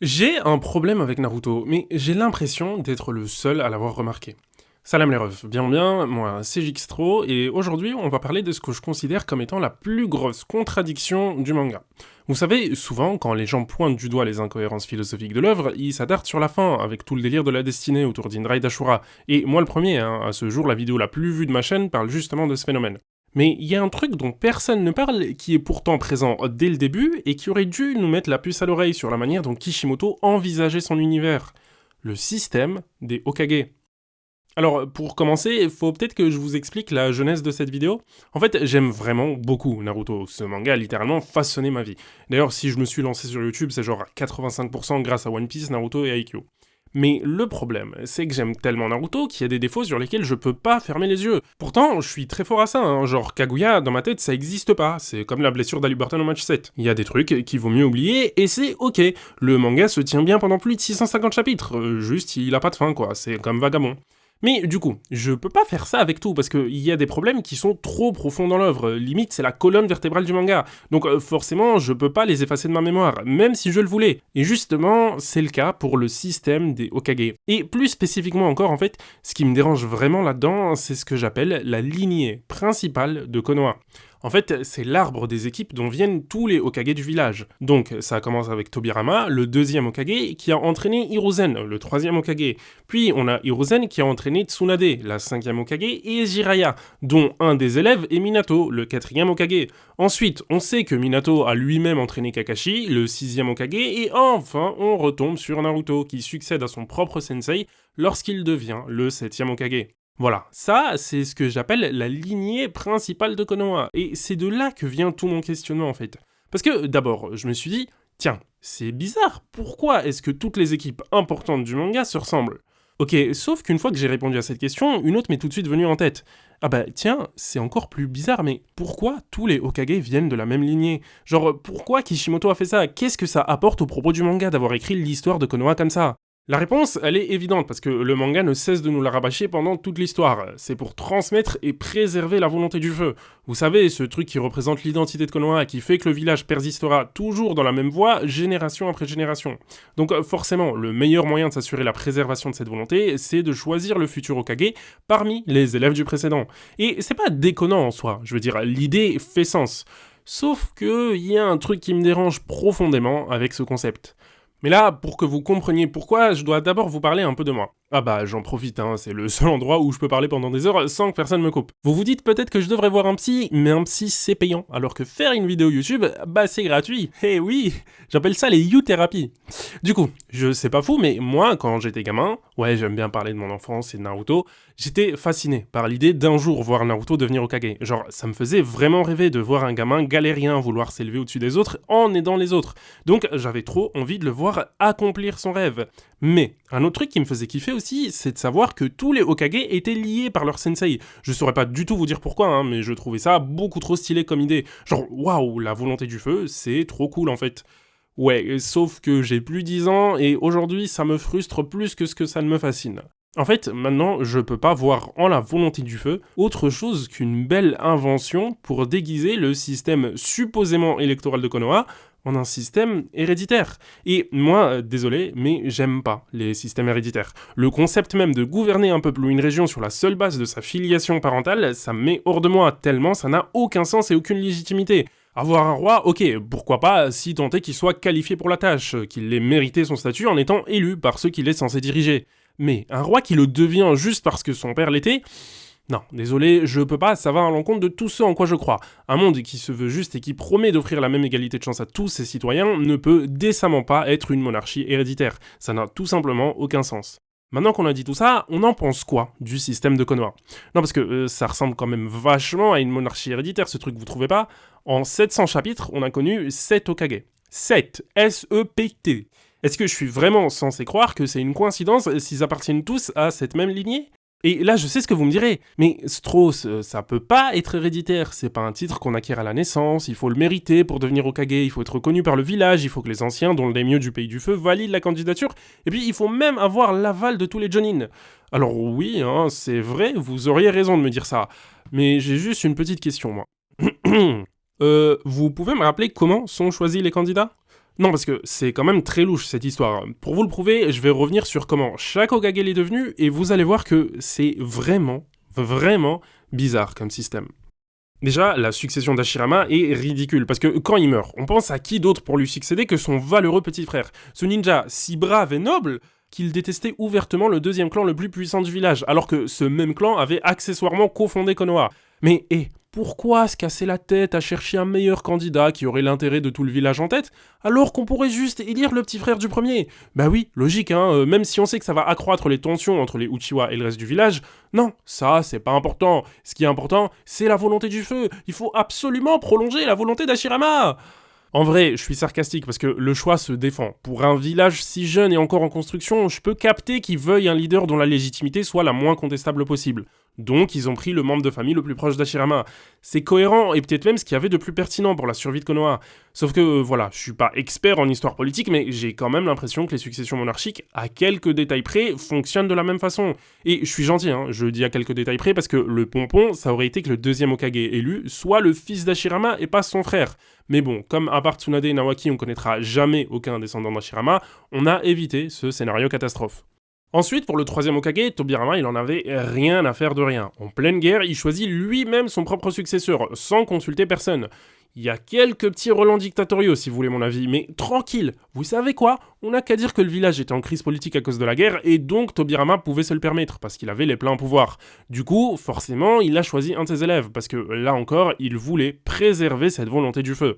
J'ai un problème avec Naruto, mais j'ai l'impression d'être le seul à l'avoir remarqué. Salam les refs, bien, moi c'est Jixtro, et aujourd'hui on va parler de ce que je considère comme étant la plus grosse contradiction du manga. Vous savez, souvent quand les gens pointent du doigt les incohérences philosophiques de l'œuvre, ils s'attardent sur la fin, avec tout le délire de la destinée autour d'Indra et d'Ashura, et moi le premier, à ce jour la vidéo la plus vue de ma chaîne parle justement de ce phénomène. Mais il y a un truc dont personne ne parle, qui est pourtant présent dès le début, et qui aurait dû nous mettre la puce à l'oreille sur la manière dont Kishimoto envisageait son univers. Le système des Hokage. Alors, pour commencer, il faut peut-être que je vous explique la genèse de cette vidéo. En fait, j'aime vraiment beaucoup Naruto. Ce manga a littéralement façonné ma vie. D'ailleurs, si je me suis lancé sur YouTube, c'est genre à 85% grâce à One Piece, Naruto et Haikyuu. Mais le problème, c'est que j'aime tellement Naruto qu'il y a des défauts sur lesquels je peux pas fermer les yeux. Pourtant, je suis très fort à ça, hein. Genre Kaguya, dans ma tête, ça existe pas. C'est comme la blessure d'Haliburton au match 7. Il y a des trucs qu'il vaut mieux oublier, et c'est ok. Le manga se tient bien pendant plus de 650 chapitres. Juste, il a pas de fin, quoi. C'est comme Vagabond. Mais du coup, je peux pas faire ça avec tout, parce qu'il y a des problèmes qui sont trop profonds dans l'œuvre, limite c'est la colonne vertébrale du manga, donc forcément je peux pas les effacer de ma mémoire, même si je le voulais. Et justement, c'est le cas pour le système des Hokage. Et plus spécifiquement encore en fait, ce qui me dérange vraiment là-dedans, c'est ce que j'appelle la lignée principale de Konoha. En fait, c'est l'arbre des équipes dont viennent tous les Hokage du village. Donc, ça commence avec Tobirama, le deuxième Hokage, qui a entraîné Hiruzen, le troisième Hokage. Puis, on a Hiruzen qui a entraîné Tsunade, la cinquième Hokage, et Jiraiya, dont un des élèves est Minato, le quatrième Hokage. Ensuite, on sait que Minato a lui-même entraîné Kakashi, le sixième Hokage, et enfin, on retombe sur Naruto, qui succède à son propre sensei lorsqu'il devient le septième Hokage. Voilà, ça, c'est ce que j'appelle la lignée principale de Konoha, et c'est de là que vient tout mon questionnement en fait. Parce que, d'abord, je me suis dit, tiens, c'est bizarre, pourquoi est-ce que toutes les équipes importantes du manga se ressemblent? Ok, sauf qu'une fois que j'ai répondu à cette question, une autre m'est tout de suite venue en tête. Ah bah tiens, c'est encore plus bizarre, mais pourquoi tous les Hokage viennent de la même lignée? Genre, pourquoi Kishimoto a fait ça? Qu'est-ce que ça apporte au propos du manga d'avoir écrit l'histoire de Konoha comme ça? La réponse, elle est évidente, parce que le manga ne cesse de nous la rabâcher pendant toute l'histoire. C'est pour transmettre et préserver la volonté du feu. Vous savez, ce truc qui représente l'identité de Konoha, qui fait que le village persistera toujours dans la même voie, génération après génération. Donc forcément, le meilleur moyen de s'assurer la préservation de cette volonté, c'est de choisir le futur Hokage parmi les élèves du précédent. Et c'est pas déconnant en soi, je veux dire, l'idée fait sens. Sauf que y a un truc qui me dérange profondément avec ce concept. Mais là, pour que vous compreniez pourquoi, je dois d'abord vous parler un peu de moi. Ah bah j'en profite, hein, c'est le seul endroit où je peux parler pendant des heures sans que personne me coupe. Vous vous dites peut-être que je devrais voir un psy, mais un psy c'est payant, alors que faire une vidéo YouTube, bah c'est gratuit. Eh oui, j'appelle ça les You-thérapies. Du coup, je sais pas fou, mais moi, quand j'étais gamin, ouais j'aime bien parler de mon enfance et de Naruto, j'étais fasciné par l'idée d'un jour voir Naruto devenir Hokage. Genre, ça me faisait vraiment rêver de voir un gamin galérien vouloir s'élever au-dessus des autres en aidant les autres. Donc j'avais trop envie de le voir accomplir son rêve. Mais un autre truc qui me faisait kiffer aussi, c'est de savoir que tous les Hokage étaient liés par leur sensei. Je saurais pas du tout vous dire pourquoi, hein, mais je trouvais ça beaucoup trop stylé comme idée. Genre, waouh, la volonté du feu, c'est trop cool en fait. Ouais, sauf que j'ai plus 10 ans et aujourd'hui ça me frustre plus que ce que ça ne me fascine. En fait, maintenant, je peux pas voir en la volonté du feu autre chose qu'une belle invention pour déguiser le système supposément électoral de Konoha en un système héréditaire. Et moi, désolé, mais j'aime pas les systèmes héréditaires. Le concept même de gouverner un peuple ou une région sur la seule base de sa filiation parentale, ça me met hors de moi, tellement ça n'a aucun sens et aucune légitimité. Avoir un roi, ok, pourquoi pas, si tant est qu'il soit qualifié pour la tâche, qu'il ait mérité son statut en étant élu par ceux qu'il est censé diriger. Mais un roi qui le devient juste parce que son père l'était, non, désolé, je peux pas, ça va à l'encontre de tout ce en quoi je crois. Un monde qui se veut juste et qui promet d'offrir la même égalité de chance à tous ses citoyens ne peut décemment pas être une monarchie héréditaire. Ça n'a tout simplement aucun sens. Maintenant qu'on a dit tout ça, on en pense quoi du système de Konoha? Non, parce que ça ressemble quand même vachement à une monarchie héréditaire, ce truc, vous trouvez pas? En 700 chapitres, on a connu 7 Hokage. 7, S-E-P-T. Est-ce que je suis vraiment censé croire que c'est une coïncidence s'ils appartiennent tous à cette même lignée? Et là, je sais ce que vous me direz, mais Strauss, ça peut pas être héréditaire, c'est pas un titre qu'on acquiert à la naissance, il faut le mériter pour devenir Hokage, il faut être reconnu par le village, il faut que les anciens, dont le daimyo du Pays du Feu, valident la candidature, et puis il faut même avoir l'aval de tous les Jonin. Alors oui, hein, c'est vrai, vous auriez raison de me dire ça, mais j'ai juste une petite question, moi. Vous pouvez me rappeler comment sont choisis les candidats? Non, parce que c'est quand même très louche cette histoire. Pour vous le prouver, je vais revenir sur comment chaque Hokage l'est devenu, et vous allez voir que c'est vraiment, vraiment bizarre comme système. Déjà, la succession d'Hashirama est ridicule, parce que quand il meurt, on pense à qui d'autre pour lui succéder que son valeureux petit frère. Ce ninja si brave et noble qu'il détestait ouvertement le deuxième clan le plus puissant du village, alors que ce même clan avait accessoirement cofondé Konoha. Mais pourquoi se casser la tête à chercher un meilleur candidat qui aurait l'intérêt de tout le village en tête, alors qu'on pourrait juste élire le petit frère du premier? Bah oui, logique, hein, même si on sait que ça va accroître les tensions entre les Uchiwa et le reste du village, non, ça c'est pas important. Ce qui est important, c'est la volonté du feu. Il faut absolument prolonger la volonté d'Hashirama. En vrai, je suis sarcastique parce que le choix se défend. Pour un village si jeune et encore en construction, je peux capter qu'ils veuillent un leader dont la légitimité soit la moins contestable possible. Donc ils ont pris le membre de famille le plus proche d'Hashirama. C'est cohérent et peut-être même ce qu'il y avait de plus pertinent pour la survie de Konoha. Sauf que voilà, je suis pas expert en histoire politique, mais j'ai quand même l'impression que les successions monarchiques, à quelques détails près, fonctionnent de la même façon. Et je suis gentil, hein, je dis à quelques détails près parce que le pompon, ça aurait été que le deuxième Hokage élu soit le fils d'Hashirama et pas son frère. Mais bon, comme à part Tsunade et Nawaki, on connaîtra jamais aucun descendant d'Hashirama, on a évité ce scénario catastrophe. Ensuite, pour le troisième Hokage, Tobirama, il en avait rien à faire de rien. En pleine guerre, il choisit lui-même son propre successeur, sans consulter personne. Il y a quelques petits relents dictatoriaux, si vous voulez mon avis, mais tranquille. Vous savez quoi? On n'a qu'à dire que le village était en crise politique à cause de la guerre, et donc Tobirama pouvait se le permettre, parce qu'il avait les pleins pouvoirs. Du coup, forcément, il a choisi un de ses élèves, parce que là encore, il voulait préserver cette volonté du feu.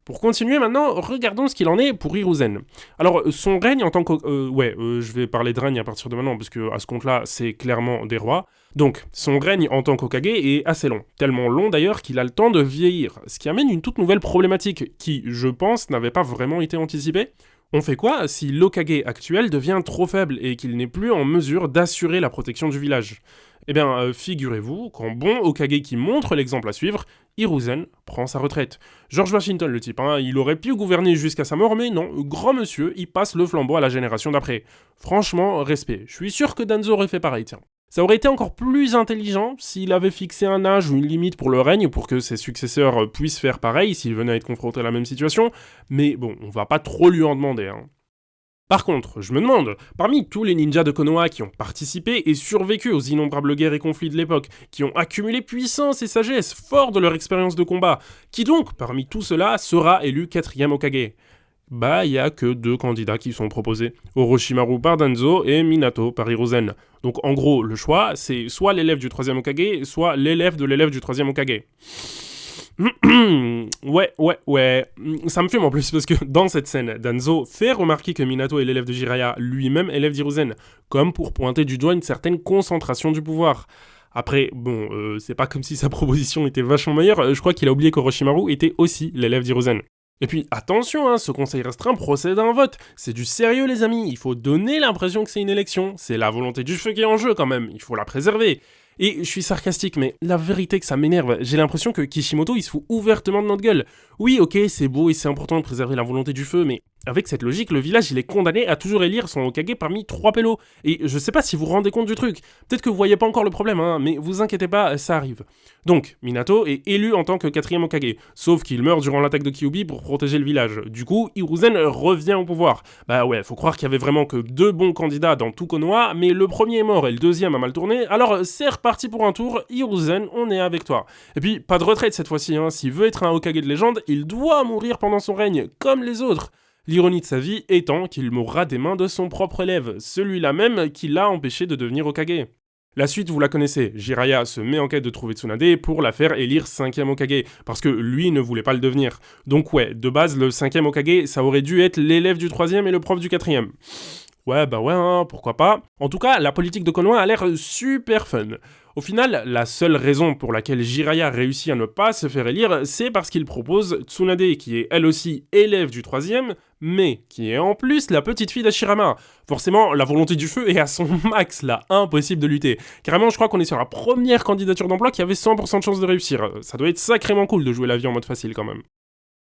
Pour continuer maintenant, regardons ce qu'il en est pour Hiruzen. Alors, son règne en tant que... je vais parler de règne à partir de maintenant, parce que à ce compte-là, c'est clairement des rois. Donc, son règne en tant qu'Hokage est assez long. Tellement long d'ailleurs qu'il a le temps de vieillir. Ce qui amène une toute nouvelle problématique, qui, je pense, n'avait pas vraiment été anticipée. On fait quoi si l'Hokage actuel devient trop faible et qu'il n'est plus en mesure d'assurer la protection du village? Eh bien, figurez-vous qu'en bon Hokage qui montre l'exemple à suivre, Hiruzen prend sa retraite. George Washington le type, hein, il aurait pu gouverner jusqu'à sa mort, mais non, grand monsieur, il passe le flambeau à la génération d'après. Franchement, respect. Je suis sûr que Danzo aurait fait pareil, tiens. Ça aurait été encore plus intelligent s'il avait fixé un âge ou une limite pour le règne pour que ses successeurs puissent faire pareil s'ils venaient à être confrontés à la même situation, mais bon, on va pas trop lui en demander, hein. Par contre, je me demande, parmi tous les ninjas de Konoha qui ont participé et survécu aux innombrables guerres et conflits de l'époque, qui ont accumulé puissance et sagesse fort de leur expérience de combat, qui donc, parmi tout cela, sera élu 4ème Hokage? Bah, il y a que 2 candidats qui sont proposés, Orochimaru par Danzo et Minato par Hiruzen. Donc en gros, le choix, c'est soit l'élève du 3ème Hokage, soit l'élève de l'élève du 3ème Hokage. Ouais. Ça me fume en plus parce que dans cette scène, Danzo fait remarquer que Minato est l'élève de Jiraiya, lui-même élève d'Hiruzen, comme pour pointer du doigt une certaine concentration du pouvoir. Après, bon, c'est pas comme si sa proposition était vachement meilleure, je crois qu'il a oublié qu'Orochimaru était aussi l'élève d'Hiruzen. Et puis attention, hein, ce conseil restreint procède à un vote. C'est du sérieux les amis, il faut donner l'impression que c'est une élection. C'est la volonté du feu qui est en jeu quand même, il faut la préserver. Et je suis sarcastique, mais la vérité que ça m'énerve, j'ai l'impression que Kishimoto il se fout ouvertement de notre gueule. Oui, ok, c'est beau et c'est important de préserver la volonté du feu, mais avec cette logique, le village il est condamné à toujours élire son Hokage parmi 3 pélos. Et je sais pas si vous vous rendez compte du truc. Peut-être que vous voyez pas encore le problème, hein, mais vous inquiétez pas, ça arrive. Donc, Minato est élu en tant que 4ème Hokage, sauf qu'il meurt durant l'attaque de Kyuubi pour protéger le village. Du coup, Hiruzen revient au pouvoir. Bah ouais, faut croire qu'il y avait vraiment que 2 bons candidats dans tout Konoha, mais le premier est mort et le deuxième a mal tourné, alors c'est reparti pour un tour, Hiruzen, on est avec toi. Et puis, pas de retraite cette fois-ci, hein. S'il veut être un Hokage de légende, il doit mourir pendant son règne, comme les autres. L'ironie de sa vie étant qu'il mourra des mains de son propre élève, celui-là même qui l'a empêché de devenir Hokage. La suite, vous la connaissez, Jiraiya se met en quête de trouver Tsunade pour la faire élire 5ème Hokage, parce que lui ne voulait pas le devenir. Donc ouais, de base, le 5ème Hokage, ça aurait dû être l'élève du 3ème et le prof du 4ème. Ouais, bah ouais, hein, pourquoi pas. En tout cas, la politique de Konoha a l'air super fun. Au final, la seule raison pour laquelle Jiraiya réussit à ne pas se faire élire, c'est parce qu'il propose Tsunade, qui est elle aussi élève du 3ème, mais qui est en plus la petite fille d'Hashirama. Forcément, la volonté du feu est à son max, là, impossible de lutter. Carrément, je crois qu'on est sur la première candidature d'emploi qui avait 100% de chance de réussir. Ça doit être sacrément cool de jouer la vie en mode facile quand même.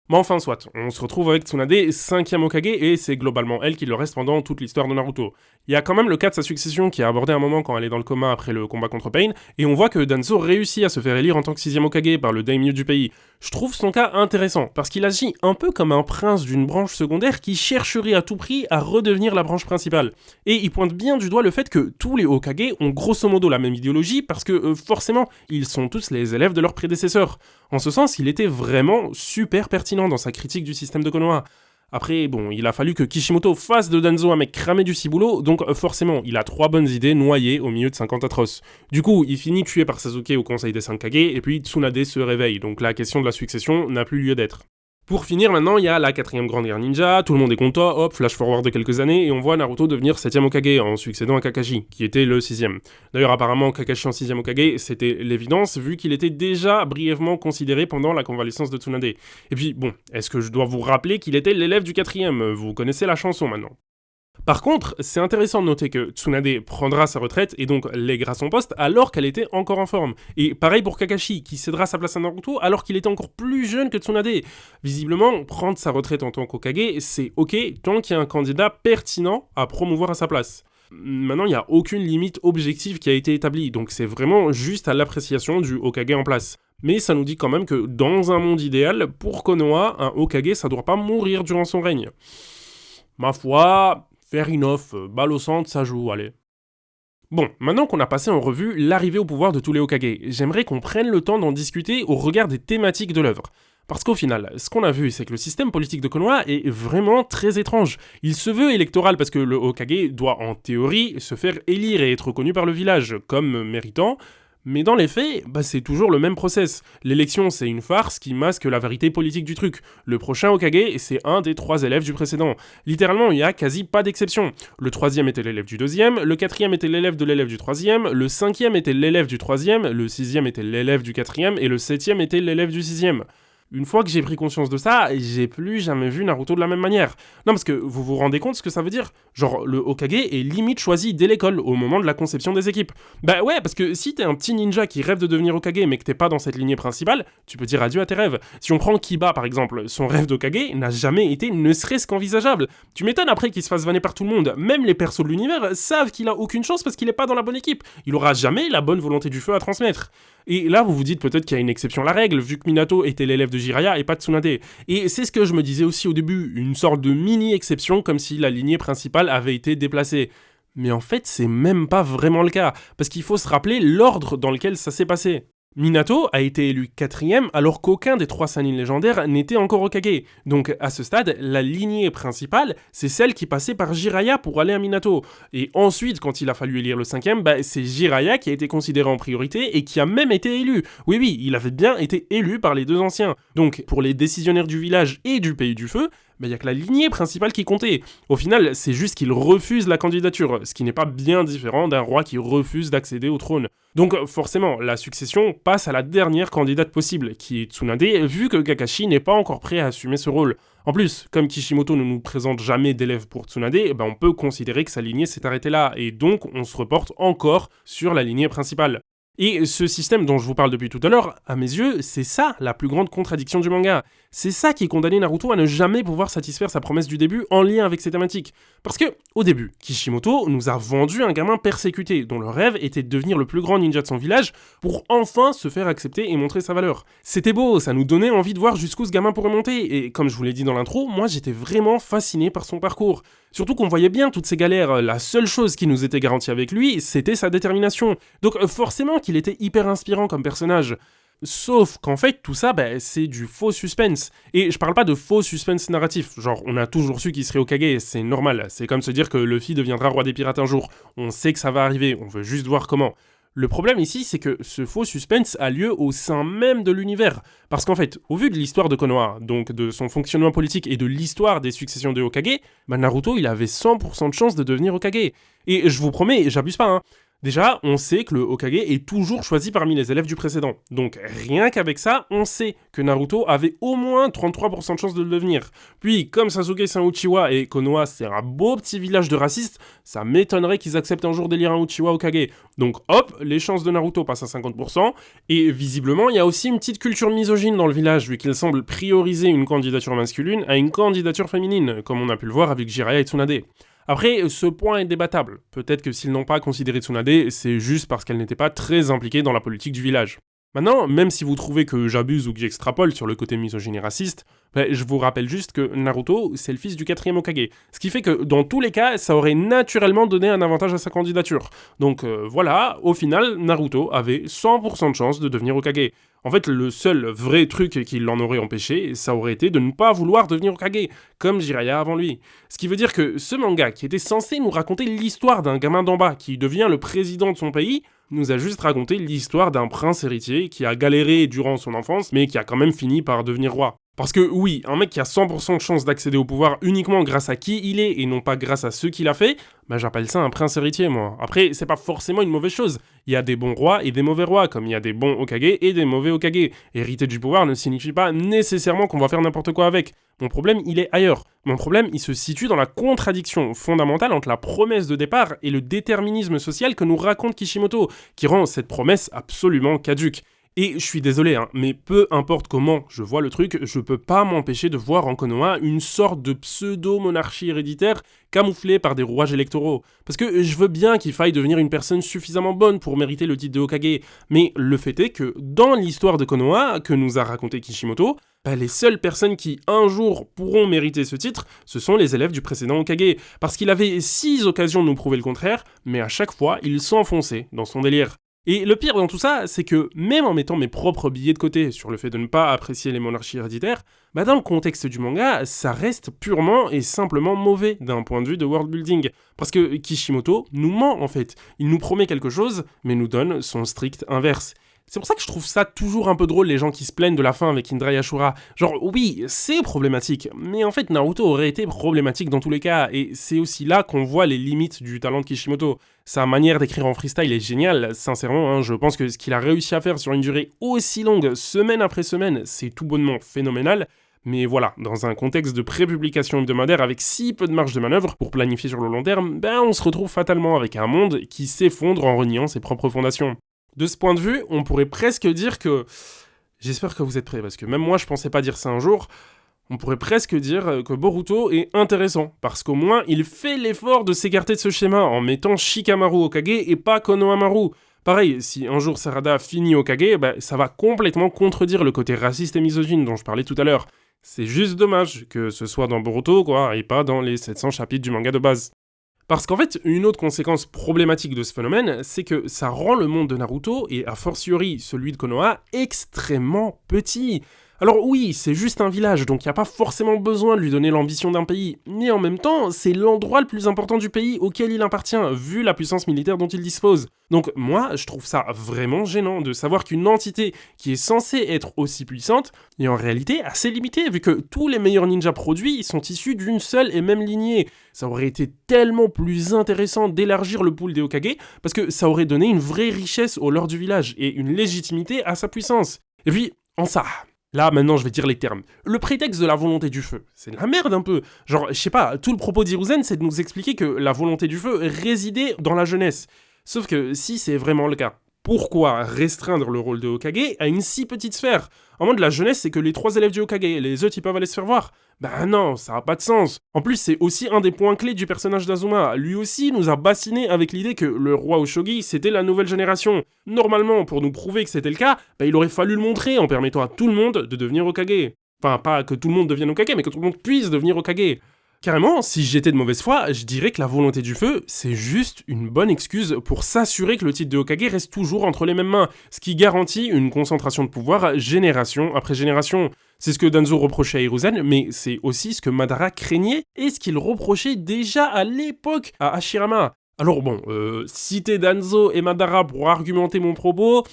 Mais enfin soit, on se retrouve avec Tsunade, 5ème Hokage, et c'est globalement elle qui le reste pendant toute l'histoire de Naruto. Il y a quand même le cas de sa succession qui est abordé à un moment quand elle est dans le coma après le combat contre Pain, et on voit que Danzo réussit à se faire élire en tant que 6ème Hokage par le daimyo du pays. Je trouve son cas intéressant, parce qu'il agit un peu comme un prince d'une branche secondaire qui chercherait à tout prix à redevenir la branche principale. Et il pointe bien du doigt le fait que tous les Hokage ont grosso modo la même idéologie, parce que forcément, ils sont tous les élèves de leurs prédécesseurs. En ce sens, il était vraiment super pertinent dans sa critique du système de Konoha. Après, bon, il a fallu que Kishimoto fasse de Danzo un mec cramé du ciboulot, donc forcément, il a 3 bonnes idées noyées au milieu de 50 atroces. Du coup, il finit tué par Sasuke au conseil des 5 Kage, et puis Tsunade se réveille, donc la question de la succession n'a plus lieu d'être. Pour finir, maintenant, il y a la 4ème Grande Guerre Ninja, tout le monde est content, hop, flash forward de quelques années, et on voit Naruto devenir 7ème Hokage, en succédant à Kakashi, qui était le 6ème. D'ailleurs, apparemment, Kakashi en 6ème Hokage, c'était l'évidence, vu qu'il était déjà brièvement considéré pendant la convalescence de Tsunade. Et puis, bon, est-ce que je dois vous rappeler qu'il était l'élève du 4ème? Vous connaissez la chanson maintenant. Par contre, c'est intéressant de noter que Tsunade prendra sa retraite et donc lèguera son poste alors qu'elle était encore en forme. Et pareil pour Kakashi, qui cédera sa place à Naruto alors qu'il était encore plus jeune que Tsunade. Visiblement, prendre sa retraite en tant qu'Hokage, c'est ok tant qu'il y a un candidat pertinent à promouvoir à sa place. Maintenant, il n'y a aucune limite objective qui a été établie, donc c'est vraiment juste à l'appréciation du Hokage en place. Mais ça nous dit quand même que dans un monde idéal, pour Konoha, un Hokage ça doit pas mourir durant son règne. Ma foi... Fair enough, balle au centre, ça joue, allez. Bon, maintenant qu'on a passé en revue l'arrivée au pouvoir de tous les Hokage, j'aimerais qu'on prenne le temps d'en discuter au regard des thématiques de l'œuvre. Parce qu'au final, ce qu'on a vu, c'est que le système politique de Konoha est vraiment très étrange. Il se veut électoral parce que le Hokage doit en théorie se faire élire et être reconnu par le village comme méritant, mais dans les faits, c'est toujours le même process. L'élection, c'est une farce qui masque la vérité politique du truc. Le prochain Hokage, c'est un des 3 élèves du précédent. Littéralement, il n'y a quasi pas d'exception. Le 3ème était l'élève du 2ème, le 4ème était l'élève de l'élève du 3ème, le 5ème était l'élève du 3ème, le 6ème était l'élève du 4ème, et le 7ème était l'élève du 6ème. Une fois que j'ai pris conscience de ça, j'ai plus jamais vu Naruto de la même manière. Non, parce que vous vous rendez compte ce que ça veut dire? Genre, le Hokage est limite choisi dès l'école, au moment de la conception des équipes. Bah ouais, parce que si t'es un petit ninja qui rêve de devenir Hokage, mais que t'es pas dans cette lignée principale, tu peux dire adieu à tes rêves. Si on prend Kiba, par exemple, son rêve d'Hokage n'a jamais été ne serait-ce qu'envisageable. Tu m'étonnes après qu'il se fasse vanner par tout le monde. Même les persos de l'univers savent qu'il a aucune chance parce qu'il est pas dans la bonne équipe. Il aura jamais la bonne volonté du feu à transmettre. Et là, vous vous dites peut-être qu'il y a une exception à la règle, vu que Minato était l'élève de Jiraiya et pas de Tsunade. Et c'est ce que je me disais aussi au début, une sorte de mini-exception, comme si la lignée principale avait été déplacée. Mais en fait, c'est même pas vraiment le cas, parce qu'il faut se rappeler l'ordre dans lequel ça s'est passé. Minato a été élu 4ème alors qu'aucun des 3 Sannin légendaires n'était encore Hokage. Donc à ce stade, la lignée principale, c'est celle qui passait par Jiraiya pour aller à Minato. Et ensuite, quand il a fallu élire le 5ème, c'est Jiraiya qui a été considéré en priorité et qui a même été élu. Oui, il avait bien été élu par les 2 anciens. Donc pour les décisionnaires du village et du pays du feu, il n'y a que la lignée principale qui comptait. Au final, c'est juste qu'il refuse la candidature, ce qui n'est pas bien différent d'un roi qui refuse d'accéder au trône. Donc forcément, la succession passe à la dernière candidate possible, qui est Tsunade, vu que Kakashi n'est pas encore prêt à assumer ce rôle. En plus, comme Kishimoto ne nous présente jamais d'élève pour Tsunade, on peut considérer que sa lignée s'est arrêtée là, et donc on se reporte encore sur la lignée principale. Et ce système dont je vous parle depuis tout à l'heure, à mes yeux, c'est ça la plus grande contradiction du manga. C'est ça qui condamnait Naruto à ne jamais pouvoir satisfaire sa promesse du début en lien avec ces thématiques. Parce que, au début, Kishimoto nous a vendu un gamin persécuté, dont le rêve était de devenir le plus grand ninja de son village pour enfin se faire accepter et montrer sa valeur. C'était beau, ça nous donnait envie de voir jusqu'où ce gamin pourrait monter, et comme je vous l'ai dit dans l'intro, moi j'étais vraiment fasciné par son parcours. Surtout qu'on voyait bien toutes ces galères, la seule chose qui nous était garantie avec lui, c'était sa détermination. Donc forcément qu'il était hyper inspirant comme personnage. Sauf qu'en fait, tout ça, c'est du faux suspense. Et je parle pas de faux suspense narratif, genre on a toujours su qu'il serait Hokage, c'est normal. C'est comme se dire que Luffy deviendra roi des pirates un jour. On sait que ça va arriver, on veut juste voir comment. Le problème ici, c'est que ce faux suspense a lieu au sein même de l'univers. Parce qu'en fait, au vu de l'histoire de Konoha, donc de son fonctionnement politique et de l'histoire des successions de Hokage, Naruto, il avait 100% de chance de devenir Hokage. Et je vous promets, j'abuse pas, Déjà, on sait que le Hokage est toujours choisi parmi les élèves du précédent. Donc rien qu'avec ça, on sait que Naruto avait au moins 33% de chances de le devenir. Puis, comme Sasuke c'est un Uchiwa et Konoha c'est un beau petit village de racistes, ça m'étonnerait qu'ils acceptent un jour d'élire un Uchiwa Hokage. Donc hop, les chances de Naruto passent à 50%, et visiblement il y a aussi une petite culture misogyne dans le village, vu qu'il semble prioriser une candidature masculine à une candidature féminine, comme on a pu le voir avec Jiraiya et Tsunade. Après, ce point est débattable. Peut-être que s'ils n'ont pas considéré Tsunade, c'est juste parce qu'elle n'était pas très impliquée dans la politique du village. Maintenant, même si vous trouvez que j'abuse ou que j'extrapole sur le côté misogyne et raciste, je vous rappelle juste que Naruto, c'est le fils du 4e Hokage. Ce qui fait que, dans tous les cas, ça aurait naturellement donné un avantage à sa candidature. Donc voilà, au final, Naruto avait 100% de chance de devenir Hokage. En fait, le seul vrai truc qui l'en aurait empêché, ça aurait été de ne pas vouloir devenir Hokage, comme Jiraiya avant lui. Ce qui veut dire que ce manga, qui était censé nous raconter l'histoire d'un gamin d'en bas qui devient le président de son pays, nous a juste raconté l'histoire d'un prince héritier qui a galéré durant son enfance, mais qui a quand même fini par devenir roi. Parce que oui, un mec qui a 100% de chance d'accéder au pouvoir uniquement grâce à qui il est et non pas grâce à ce qu'il a fait, j'appelle ça un prince héritier moi. Après, c'est pas forcément une mauvaise chose. Il y a des bons rois et des mauvais rois, comme il y a des bons Hokage et des mauvais Hokage. Hériter du pouvoir ne signifie pas nécessairement qu'on va faire n'importe quoi avec. Mon problème, il est ailleurs. Mon problème, il se situe dans la contradiction fondamentale entre la promesse de départ et le déterminisme social que nous raconte Kishimoto, qui rend cette promesse absolument caduque. Et je suis désolé, mais peu importe comment je vois le truc, je peux pas m'empêcher de voir en Konoha une sorte de pseudo-monarchie héréditaire camouflée par des rouages électoraux. Parce que je veux bien qu'il faille devenir une personne suffisamment bonne pour mériter le titre de Hokage, mais le fait est que dans l'histoire de Konoha, que nous a raconté Kishimoto, les seules personnes qui un jour pourront mériter ce titre, ce sont les élèves du précédent Hokage, parce qu'il avait 6 occasions de nous prouver le contraire, mais à chaque fois, il s'enfonçait dans son délire. Et le pire dans tout ça, c'est que même en mettant mes propres billets de côté sur le fait de ne pas apprécier les monarchies héréditaires, dans le contexte du manga, ça reste purement et simplement mauvais d'un point de vue de world building. Parce que Kishimoto nous ment en fait. Il nous promet quelque chose, mais nous donne son strict inverse. C'est pour ça que je trouve ça toujours un peu drôle les gens qui se plaignent de la fin avec Indra et Ashura. Genre oui, c'est problématique, mais en fait Naruto aurait été problématique dans tous les cas, et c'est aussi là qu'on voit les limites du talent de Kishimoto. Sa manière d'écrire en freestyle est géniale, sincèrement, je pense que ce qu'il a réussi à faire sur une durée aussi longue, semaine après semaine, c'est tout bonnement phénoménal. Mais voilà, dans un contexte de pré-publication hebdomadaire avec si peu de marge de manœuvre pour planifier sur le long terme, on se retrouve fatalement avec un monde qui s'effondre en reniant ses propres fondations. De ce point de vue, on pourrait presque dire que... J'espère que vous êtes prêts, parce que même moi je pensais pas dire ça un jour. On pourrait presque dire que Boruto est intéressant, parce qu'au moins il fait l'effort de s'écarter de ce schéma en mettant Shikamaru Hokage et pas Konohamaru. Pareil, si un jour Sarada finit Hokage, ça va complètement contredire le côté raciste et misogyne dont je parlais tout à l'heure. C'est juste dommage que ce soit dans Boruto, et pas dans les 700 chapitres du manga de base. Parce qu'en fait, une autre conséquence problématique de ce phénomène, c'est que ça rend le monde de Naruto, et a fortiori celui de Konoha, extrêmement petit. Alors oui, c'est juste un village, donc il n'y a pas forcément besoin de lui donner l'ambition d'un pays, mais en même temps, c'est l'endroit le plus important du pays auquel il appartient, vu la puissance militaire dont il dispose. Donc moi, je trouve ça vraiment gênant de savoir qu'une entité qui est censée être aussi puissante est en réalité assez limitée, vu que tous les meilleurs ninjas produits sont issus d'une seule et même lignée. Ça aurait été tellement plus intéressant d'élargir le pool des Hokage, parce que ça aurait donné une vraie richesse au lore du village, et une légitimité à sa puissance. Et puis, en ça... Là, maintenant, je vais dire les termes. Le prétexte de la volonté du feu, c'est de la merde un peu. Genre, je sais pas, tout le propos d'Hiruzen, c'est de nous expliquer que la volonté du feu résidait dans la jeunesse. Sauf que, si c'est vraiment le cas, pourquoi restreindre le rôle de Hokage à une si petite sphère? En mode, la jeunesse, c'est que les 3 élèves du Hokage, les autres, ils peuvent aller se faire voir. Non, ça a pas de sens. En plus, c'est aussi un des points clés du personnage d'Azuma. Lui aussi nous a bassiné avec l'idée que le roi Oshogi, c'était la nouvelle génération. Normalement, pour nous prouver que c'était le cas, il aurait fallu le montrer en permettant à tout le monde de devenir Hokage. Enfin, pas que tout le monde devienne Hokage, mais que tout le monde puisse devenir Hokage. Carrément, si j'étais de mauvaise foi, je dirais que la volonté du feu, c'est juste une bonne excuse pour s'assurer que le titre de Hokage reste toujours entre les mêmes mains, ce qui garantit une concentration de pouvoir génération après génération. C'est ce que Danzo reprochait à Hiruzen, mais c'est aussi ce que Madara craignait et ce qu'il reprochait déjà à l'époque à Hashirama. Alors bon, citer Danzo et Madara pour argumenter mon propos...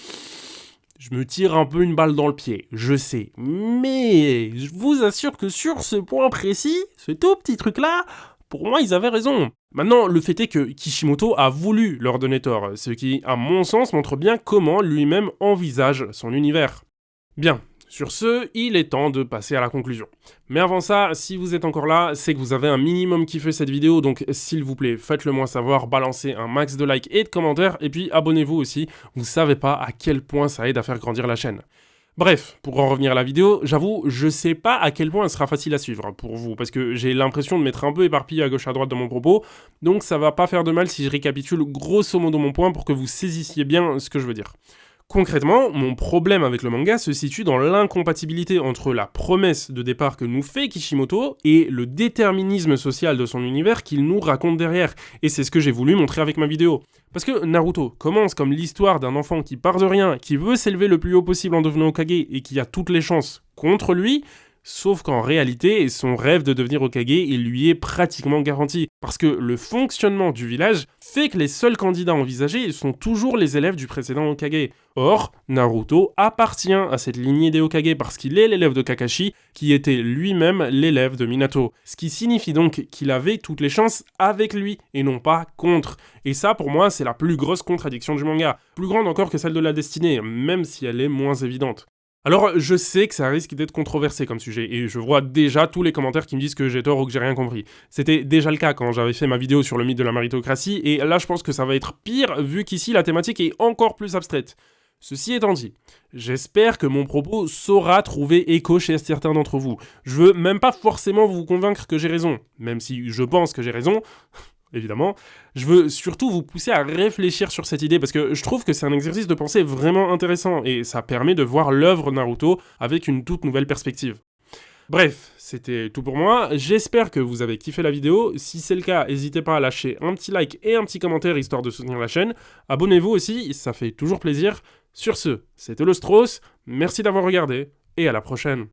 Je me tire un peu une balle dans le pied, je sais, mais je vous assure que sur ce point précis, ce tout petit truc-là, pour moi ils avaient raison. Maintenant, le fait est que Kishimoto a voulu leur donner tort, ce qui, à mon sens, montre bien comment lui-même envisage son univers. Bien, sur ce, il est temps de passer à la conclusion. Mais avant ça, si vous êtes encore là, c'est que vous avez un minimum kiffé cette vidéo, donc s'il vous plaît, faites-le moi savoir, balancez un max de likes et de commentaires, et puis abonnez-vous aussi, vous savez pas à quel point ça aide à faire grandir la chaîne. Bref, pour en revenir à la vidéo, j'avoue, je sais pas à quel point elle sera facile à suivre pour vous, parce que j'ai l'impression de m'être un peu éparpillé à gauche à droite de mon propos, donc ça va pas faire de mal si je récapitule grosso modo mon point pour que vous saisissiez bien ce que je veux dire. Concrètement, mon problème avec le manga se situe dans l'incompatibilité entre la promesse de départ que nous fait Kishimoto et le déterminisme social de son univers qu'il nous raconte derrière, et c'est ce que j'ai voulu montrer avec ma vidéo. Parce que Naruto commence comme l'histoire d'un enfant qui part de rien, qui veut s'élever le plus haut possible en devenant Hokage et qui a toutes les chances contre lui, sauf qu'en réalité, son rêve de devenir Hokage, il lui est pratiquement garanti. Parce que le fonctionnement du village fait que les seuls candidats envisagés sont toujours les élèves du précédent Hokage. Or, Naruto appartient à cette lignée des Hokage parce qu'il est l'élève de Kakashi, qui était lui-même l'élève de Minato. Ce qui signifie donc qu'il avait toutes les chances avec lui, et non pas contre. Et ça, pour moi, c'est la plus grosse contradiction du manga. Plus grande encore que celle de la destinée, même si elle est moins évidente. Alors, je sais que ça risque d'être controversé comme sujet, et je vois déjà tous les commentaires qui me disent que j'ai tort ou que j'ai rien compris. C'était déjà le cas quand j'avais fait ma vidéo sur le mythe de la méritocratie, et là je pense que ça va être pire, vu qu'ici la thématique est encore plus abstraite. Ceci étant dit, j'espère que mon propos saura trouver écho chez certains d'entre vous. Je veux même pas forcément vous convaincre que j'ai raison, même si je pense que j'ai raison... évidemment, je veux surtout vous pousser à réfléchir sur cette idée parce que je trouve que c'est un exercice de pensée vraiment intéressant et ça permet de voir l'œuvre Naruto avec une toute nouvelle perspective. Bref, c'était tout pour moi, j'espère que vous avez kiffé la vidéo, si c'est le cas, n'hésitez pas à lâcher un petit like et un petit commentaire histoire de soutenir la chaîne, abonnez-vous aussi, ça fait toujours plaisir. Sur ce, c'était le Strauss, merci d'avoir regardé et à la prochaine.